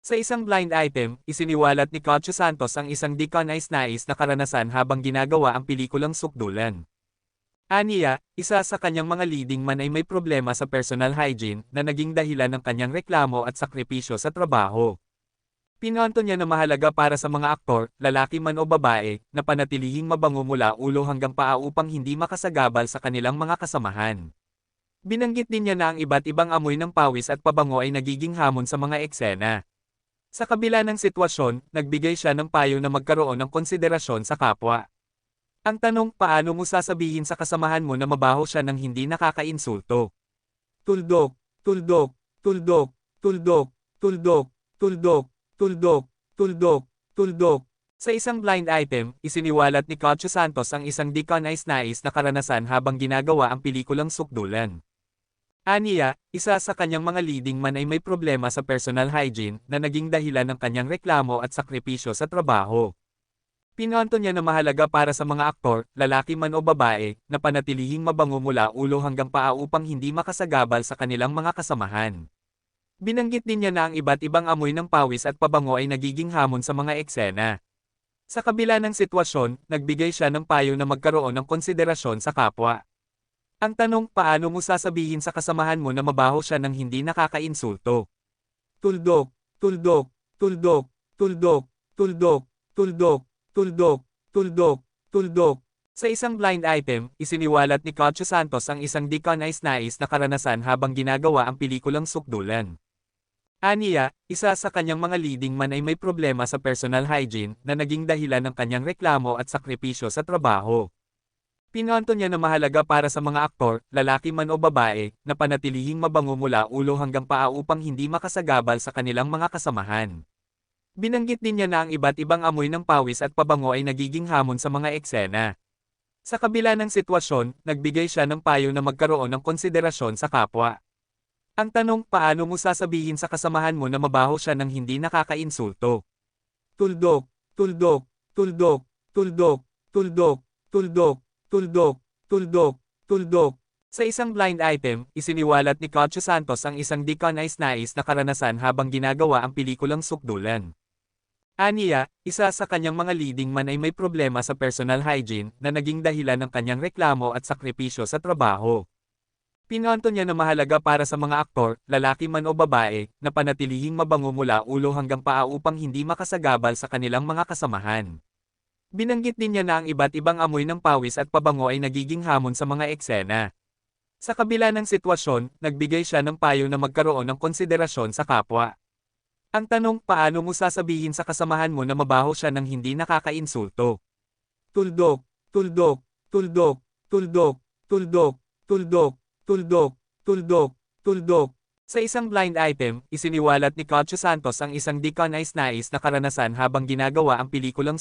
Sa isang blind item, isiniwalat ni Cacho Santos ang isang di kanais-nais na karanasan habang ginagawa ang pelikulang Sukdulan. Aniya, isa sa kanyang mga leading man ay may problema sa personal hygiene na naging dahilan ng kanyang reklamo at sakripisyo sa trabaho. Pinanto niya na mahalaga para sa mga aktor, lalaki man o babae, na panatilihing mabango mula ulo hanggang paa upang hindi makasagabal sa kanilang mga kasamahan. Binanggit din niya na ang iba't ibang amoy ng pawis at pabango ay nagiging hamon sa mga eksena. Sa kabila ng sitwasyon, nagbigay siya ng payo na magkaroon ng konsiderasyon sa kapwa. Ang tanong, paano mo sasabihin sa kasamahan mo na mabaho siya nang hindi nakakainsulto? Tuldok, tuldok, tuldok, tuldok, tuldok, tuldok, tuldok, tuldok, tuldok. Sa isang blind item, isiniwalat ni Cacho Santos ang isang di kanais-nais na karanasan habang ginagawa ang pelikulang Sukdulan. Aniya, isa sa kanyang mga leading man ay may problema sa personal hygiene na naging dahilan ng kanyang reklamo at sakripisyo sa trabaho. Pinanto niya na mahalaga para sa mga aktor, lalaki man o babae, na panatilihing mabango mula ulo hanggang paa upang hindi makasagabal sa kanilang mga kasamahan. Binanggit din niya na ang iba't ibang amoy ng pawis at pabango ay nagiging hamon sa mga eksena. Sa kabila ng sitwasyon, nagbigay siya ng payo na magkaroon ng konsiderasyon sa kapwa. Ang tanong, paano mo sasabihin sa kasamahan mo na mabaho siya nang hindi nakakainsulto? Tuldok, tuldok, tuldok, tuldok, tuldok, tuldok, tuldok, tuldok, tuldok. Sa isang blind item, isiniwalat ni Cacho Santos ang isang di kanais-nais na karanasan habang ginagawa ang pelikulang Sukdulan. Aniya, isa sa kanyang mga leading man ay may problema sa personal hygiene na naging dahilan ng kanyang reklamo at sakripisyo sa trabaho. Pinanto niya na mahalaga para sa mga aktor, lalaki man o babae, na panatilihing mabango mula ulo hanggang paa upang hindi makasagabal sa kanilang mga kasamahan. Binanggit din niya na ang iba't ibang amoy ng pawis at pabango ay nagiging hamon sa mga eksena. Sa kabila ng sitwasyon, nagbigay siya ng payo na magkaroon ng konsiderasyon sa kapwa. Ang tanong, paano mo sasabihin sa kasamahan mo na mabaho siya nang hindi nakakainsulto? Tuldok, tuldok, tuldok, tuldok, tuldok, tuldok, tuldok, tuldok, tuldok. Sa isang blind item, isiniwalat ni Cacho Santos ang isang di kanais-nais na karanasan habang ginagawa ang pelikulang Sukdulan. Aniya, isa sa kanyang mga leading man ay may problema sa personal hygiene na naging dahilan ng kanyang reklamo at sakripisyo sa trabaho. Pinanto niya na mahalaga para sa mga aktor, lalaki man o babae, na panatilihing mabango mula ulo hanggang paa upang hindi makasagabal sa kanilang mga kasamahan. Binanggit din niya na ang iba't ibang amoy ng pawis at pabango ay nagiging hamon sa mga eksena. Sa kabila ng sitwasyon, nagbigay siya ng payo na magkaroon ng konsiderasyon sa kapwa. Ang tanong, paano mo sasabihin sa kasamahan mo na mabaho siya nang hindi nakakainsulto? Tuldok, tuldok, tuldok, tuldok, tuldok, tuldok, tuldok, tuldok, tuldok. Sa isang blind item, isiniwalat ni Cacho Santos ang isang di kanais-nais na karanasan habang ginagawa ang pelikulang